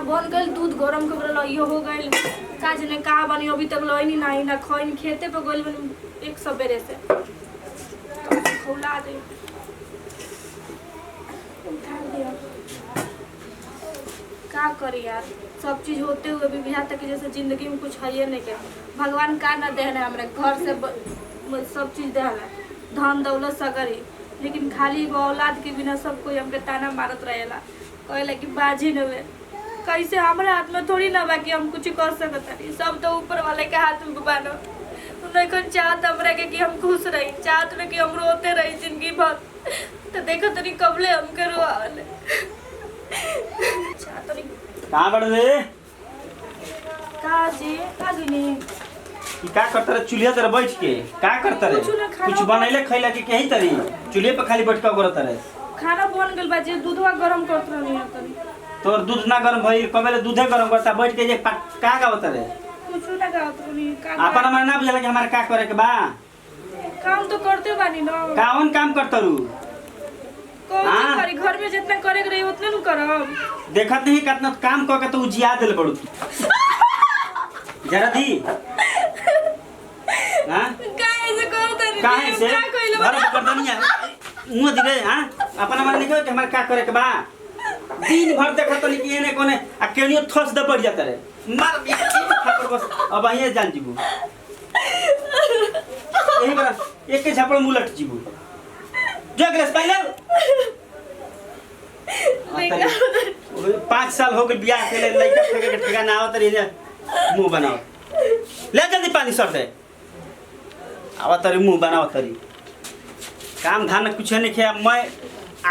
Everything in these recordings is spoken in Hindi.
बन गइल दूध गरम के बरल इहो हो गइल का जने का बनी अभी तक लइनी नाही ना खइनी खेते पे गइल बनी एक सबेरे से खौला दे उठा दिया का करी यार सब चीज होते हुए भी यहाँ तक जैसे जिंदगी में कुछ है नहीं के भगवान का ना दे रहे हमारे घर से सब चीज दे रहे धन दौलत सगरी लेकिन खाली वो औलाद के बिना सब कोई हमके ताना मारत रहेला कहला कि बाजी नवे कैसे हमारे हाथ में थोड़ी ना बाकी हम कुछ कर सकत नहीं सब तो ऊपर वाले के हाथ में बानो उन्हें चाहत हमरा के कि हम खुश रही चाहत में कि हम रोते रही जिंदगी भर तो देखो तनी कबले हमके रोआले कहाँ बढ़ रे का जी का गनी का करता रे चूल्हे तर बैठ के का करता रे कुछ बनैले खैला के केही तरी चूल्हे पे खाली बैठ के करत रे खाना बन गेल बा जे दूधवा गरम करत रहनी तनी तोर दूध ना गरम भई कबेले दूधे गरम करता बैठ के जे का गावत रे कुछ ना गावत रहनी का अपन मन ना बुझला कि हमारे का करे के बा काम तो करते बानी ना कौन काम करता रू कौन करी घर में जितना करे के रही उतना नु करब देखत नहीं कितना काम क के तो उजिया देल बड़ू जरा दी हां काहे से करत रे काहे से घर कर दनिया मुंह दिले हां अपन मन निकल के हमारे का करे के बा दिन भर देखत नहीं कि एने कोने आ केनियो ठोस दे पड़ जाता रे मार थप्पड़ बस अब आइए जान जीबू यही बड़ा एक के झपड़ मुलट जीबू जो ग्लास पहले 5 साल हो गए बियाह के लिए लइका फेंके के ठिकाना आवत रही मुंह बनाओ ले जल्दी पानी सर दे आवत रही मुंह बनाओ तरी काम धान कुछ नहीं किया मैं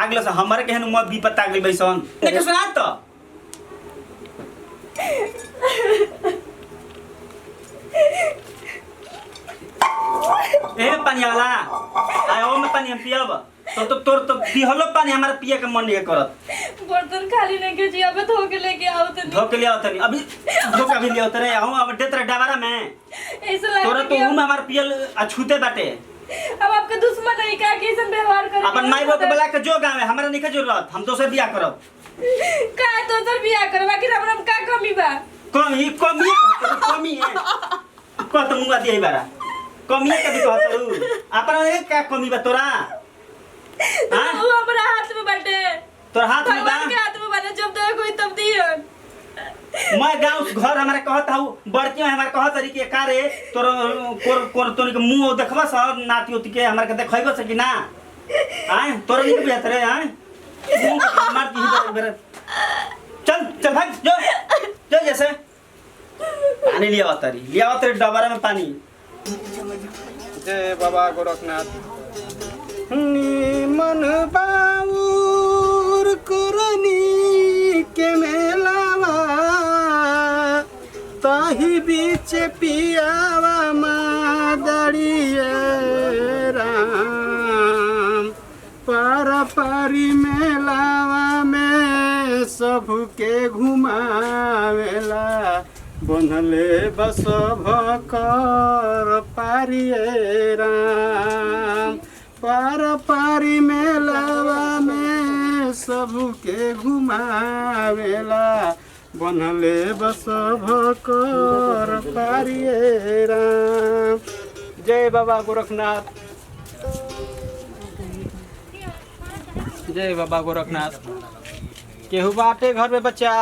आगले से हमारे केहन मैं भी पता गेल बैसन देखे सुना तो ए पानी वाला आयो में पानी हम पियब तो तोर तो दिहलो पानी हमारे पिए के मन नहीं करत बर्तन खाली नहीं के जी अबे धो के लेके आओ तनी धो के ले आओ तनी अभी धो के भी ले आओ तरे हम अब देत रे डबारा में ऐसे लगे तोरा तो हम हमार पियल अछूते बाटे अब आपके दुश्मन नहीं का कैसे व्यवहार करे अपन माई बाप के बुला के जो गावे हमरा नहीं के जरूरत हम दोसर बियाह करब का दोसर बियाह करब आखिर हमरा में का कमी बा कमी है कत मुंगा दिए बारा कमी है कभी कहत रू अपन एक का कमी बा तोरा हां वो हमरा हाथ में बाटे तोर हाथ में बा के हाथ में बाटे जब दे कोई तब दियो मैं गांव घर हमारे कहत हूं बड़की हमारे कहत रही के का रे तोर कोर तोनी के मुंह देखबा स नाती उती के हमारे के देखैबो से कि ना आय तोर नहीं बुझत रे आय मार दी बेर चल चल भाग जो जैसे पानी लिया तरी डबरा में पानी जय बाबा गोरखनाथ मन बाउर कुरनी के मेलावा ताही बीच पियावा मादड़िए राम पार पारी मेलावा में सबके घुमावेला बनले बस भकर पारिए राम पार पारी मेलावा में सबके घुमावेला बनले बस भकर पारिए राम। जय बाबा गोरखनाथ जय बाबा गोरखनाथ केहू बाटे घर में बच्चा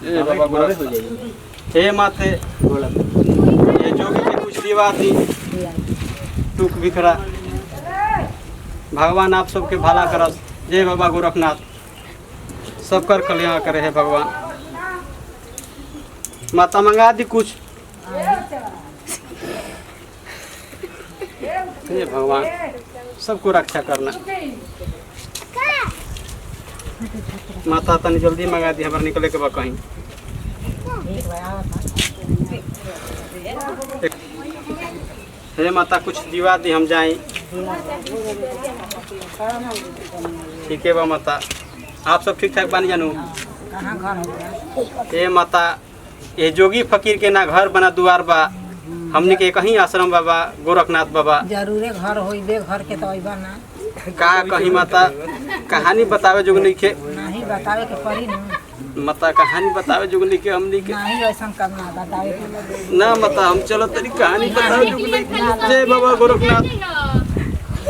जय बाबा गोरखनाथ हे माथे ये जोगी के कुछ दीवा थी टूक बिखरा भगवान आप सबके भला करस। जय बाबा गोरखनाथ सबकर कल्याण करे है भगवान। माता मंगा दी कुछ ये भगवान सबको रक्षा करना। माता तनी जल्दी मंगा दी हमारे निकले के बा कहीं। हे माता कुछ दिवा दी हम जाए। ठीक है बा माता आप सब ठीक ठाक बानी जानू। हे माता ये जोगी फकीर के ना घर बना दुआर बा हमने के कहीं आश्रम बाबा गोरखनाथ बाबा जरूरे घर होइबे घर के तो अइबा ना का कहीं माता कहानी बतावे जोग नहीं के नहीं बतावे के पड़ी ना। माता कहानी बतावे जुगली के हमनी के नहीं ऐसा करना बतावे के ना माता हम चलो तेरी कहानी बतावे जुगली जय बाबा गोरखनाथ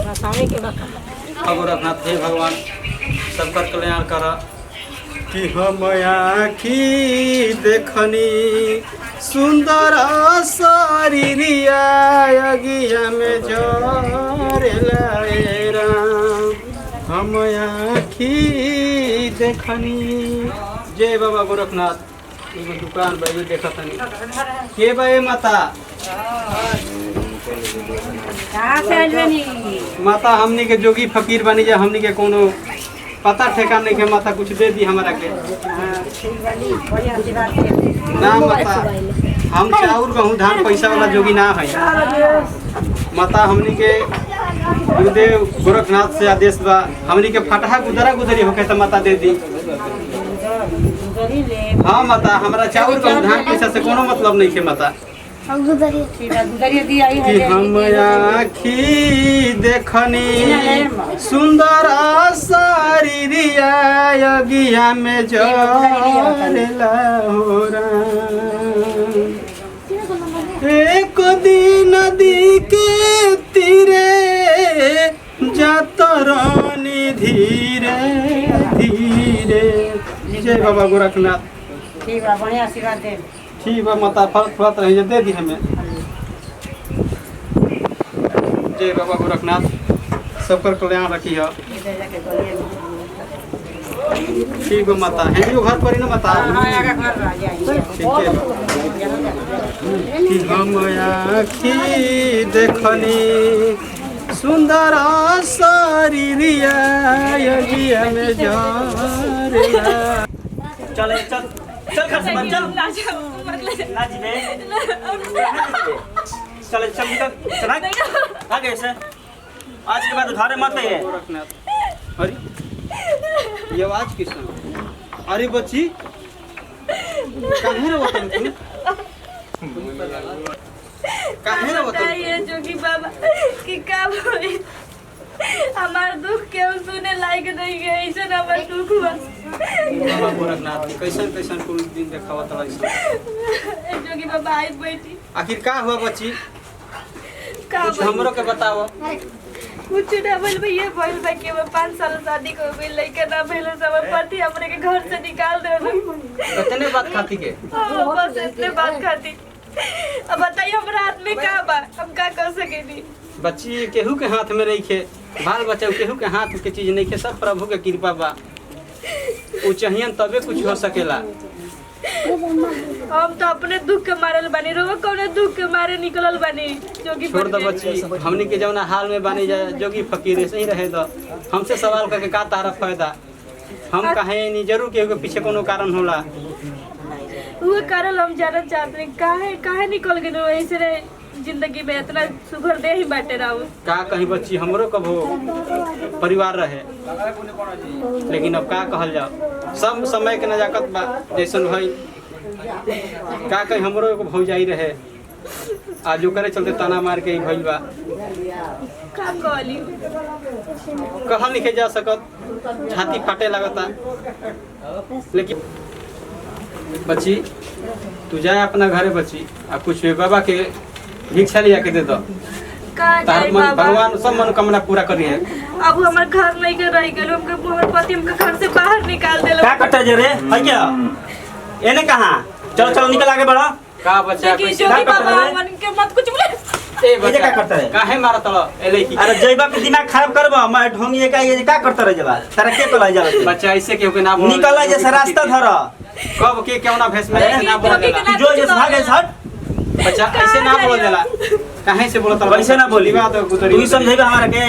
बतावे के बता गोरखनाथ हे भगवान सबका कल्याण कर कि हम आँखी देखनी सुंदर शरीरिया अगिया में जरेला ए राम हम आँखी देखनी जय बाबा गोरखनाथ एगो दुकान बा ये देखत हनी के बा ए माता कहां से आइल बनी माता हमनी के जोगी फकीर बनी जा हमनी के कोनो पता ठेका नहीं के माता कुछ दे दी हमरा के ठीक बनी बढ़िया सी बात है ना माता हम चाउर गहूँ धान पैसा वाला जोगी ना है माता हमनी के गुरुदेव गोरखनाथ से आदेश बा हमनी के फटहा गुदरा गुदरी होके तो माता दे दी गुजरी ले हाँ माता हमरा चाउर गहूँ धान पैसा से कोनो मतलब नहीं है माता ठीक है गुजरी दी आई कि है हम आँखी देखनी सुंदर शरीरिया अगिया में जरेला हो राम एक दिन नदी के तीरे जात रानी धीरे धीरे जय बाबा गोरखनाथ ठीक है बढ़िया सी बात है ठीक बा माता फल फलत रही दे दी हमें जय बाबा गोरखनाथ सबकर कल्याण रखी है ठीक बा माता है जो घर पर ही ना माता हां आगे घर आ जाइए ठीक है बा। कि हम आँखी देखनी सुंदर शरीरिया अगिया में जरेला चल चल चल घर से बाहर, चल ना जी बे चल चल निकल चल आगे से आज के बाद घर मत है गोरखनाथ अरे ये आवाज किसने अरे बच्ची कहाँ रे वतन तू कहाँ रे वतन बताइए जोगी बाबा कि का होई हमार दुख केहू सुने लायक नहीं है ऐसे ना हमार दुख हुआ बाबा गोरखनाथ कैसन कैसन कुल दिन देखावत रही जोगी बाबा आई बैठी आखिर का हुआ बच्ची का कुछ हमरो के बताओ कुछ ना बोल भैया बोल बा कि मैं 5 साल शादी को भी लेके ना भेल सब पति हमरे के घर से निकाल दे इतने बात खाती के बस इतने बात खाती अब बताइए हमरा हाथ में का बा हम का कर सकेनी बच्ची केहू के हाथ में नहीं खे बाल बच्चा केहू के हाथ के चीज नहीं खे सब प्रभु के कृपा बा वो चाहिए तबे कुछ हो सकेला हम तो अपने दुख के मारल बानी रोवा कौने दुख के मारे निकलल बानी जोगी छोड़ दो बच्ची हमनी के जौना हाल में बानी जा जोगी फकीर ऐसे ही रहे दो हमसे सवाल करके का तारा फायदा हम कहे नहीं जरूर केहू के पीछे कोनो कारण होला वो कारण हम जानना चाहते हैं काहे काहे निकल गए वैसे रे जिंदगी में इतना सुघर दे ही बाटे रहो का कहीं बच्ची हमरो कभो परिवार रहे लेकिन अब का कहल जाओ सब समय के नजाकत बा जैसन भाई का कहीं हमरो एगो भौजाई रहे आज करे चलते तना मार के ही भइल बा का कहली कहल नहीं जा सकत छाती फाटे लगता लेकिन बच्ची तू जाए अपना घरे बच्ची आ कुछ बाबा के भिक्षा लिया के दे दो का जाए बाबा भगवान सब मनोकामना पूरा करी है अब हमार घर नहीं के रह गेल हमके हमार पति हमके घर से बाहर निकाल देलो क्या करता जे रे है क्या एने कहाँ चलो चलो निकल आगे बढ़ो का बच्चा देखिए कैसे जोगी का करता बाबा है? मन के मत कुछ बोले ए बच्चा क्या करता है? काहे मारत ल एले की अरे जैबा के दिमाग खराब करबो मैं ढोंगिए का ये का करता रह जबा तारा के तो ला जावे बच्चा ऐसे केहू के ना बोल निकल जैसे रास्ता धर कब के क्यों ना भेस में ऐसे ना बोल जोगी के देला ना जो जैसे भागे हट बच्चा ऐसे ना बोल देला काहे से बोलत वैसे ना बोली बात तू ही समझेबे हमारा के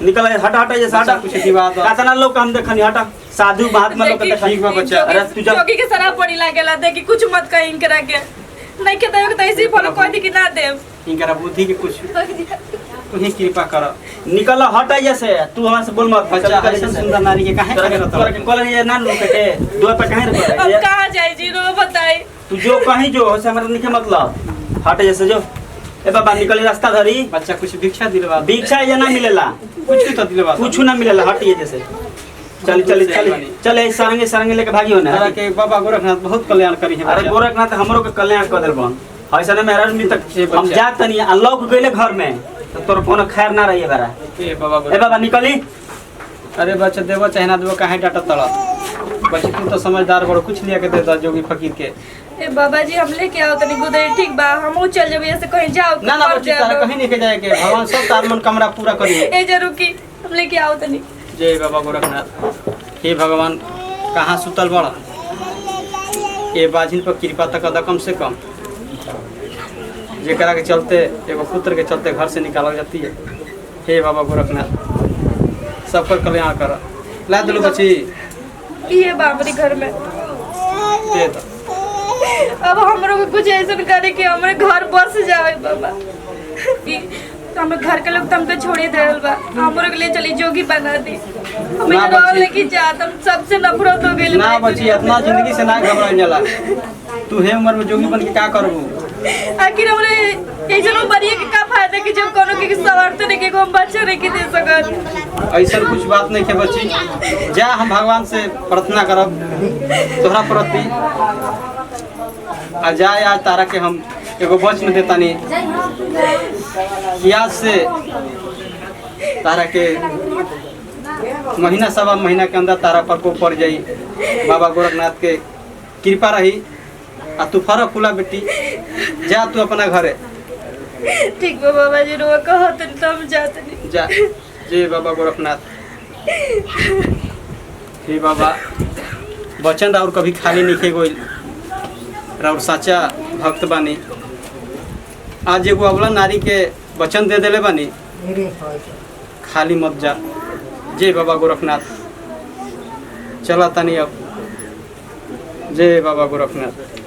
निकल हट हट जैसे हट कुछ दिवा दो कातना लोग हम देखनी हट साधु महात्मा लोग के देखनी ठीक बा बच्चा अरे तू जब जोगी के शराब पड़ी लागेला देखी कुछ मत कहीं करा के नहीं के देव तो ऐसे ही फॉलो कर दी कि ना देव इनकरा बुद्धि के कुछ तुही कृपा कर निकल हट जैसे तू हमरा से बोल मत बच्चा ऐसे सुंदर नारी के काहे करे तोरा के कॉलेज ये ना लोग के दुआ पे काहे रे अब कहाँ जाए जी रो बताई तू जो कहीं जो से हमरा निके मतलब हट जैसे जो ए बाबा निकल रास्ता धरी बच्चा कुछ भिक्षा दिलवा भिक्षा ये ना मिलेला कुछ भी तो दिलवा कुछ ना मिलेला हट ये जैसे चल चल चल चल सरंगे सरंगे लेके भागी हो ना तारा के बाबा गोरखनाथ बहुत कल्याण करी है अरे गोरखनाथ हमरो के कल्याण कर देल बन ऐसा ना मेहराज में तक ए हम बच्चा। जात तनी आ लोग गइले घर में तो तोर कोनो खैर ना रही बरा ए बाबा ए बाबा निकली अरे बच्चा देवो चाहे ना देवो काहे डांटा तड़ा बच्ची तू तो समझदार बड़ो कुछ लिया के दे दा जोगी फकीर के ए बाबा जी हम लेके आओ तनी गुदरी ठीक बा हमहू चल जब ऐसे कहीं जाओ ना ना बच्ची तारा कहीं नहीं के जाए के भगवान सब तार मन कमरा पूरा करी ए जरूर की हम लेके आओ तनी जय बाबा गोरखनाथ हे भगवान कहाँ सुतल बड़ा ये बाजिन पर कृपा तक अदा कम से कम जेकरा के चलते एगो पुत्र के चलते घर से निकालल जाती है हे बाबा गोरखनाथ सबकर कल्याण कर ला दिलो बच्ची ये बाबरी घर में दे दो अब हमरो को कुछ ऐसा करे कि हमारे घर बस जाए बाबा कि हमें घर के लोग तो हमको छोड़े देल बा हमरो के लिए चली जोगी बना दी हमें ना रोल बच्ची। लेके जात हम सबसे नफरत हो गइल ना बच्ची इतना जिंदगी से ना घबराई जाला तू हे उम्र में जोगी बन के क्या करबू आखिर हमरे ऐसा बरिया के का फायदा कि जब कोनो के सवारते नहीं के को हम बच्चा नहीं के दे सकत ऐसा कुछ बात नहीं है बच्ची जा हम भगवान से प्रार्थना करब तोहरा प्रति आ जाए आज तारा के हम एगो वचन देतानी कि आज से तारा के महीना सवा महीना के अंदर तारा प्रकोप पड़ जाई बाबा गोरखनाथ के कृपा रही आ तू फरक फूला बेटी जा तू अपना घरे ठीक बा बाबा जी रो कहत तो हम जात नहीं जा जय बाबा गोरखनाथ हे बाबा वचन और कभी खाली नहीं खे गोइल और साचा भक्त बानी आज एगो अबला नारी के वचन दे देले बानी खाली मत जा जय बाबा गोरखनाथ चला तनी अब जय बाबा गोरखनाथ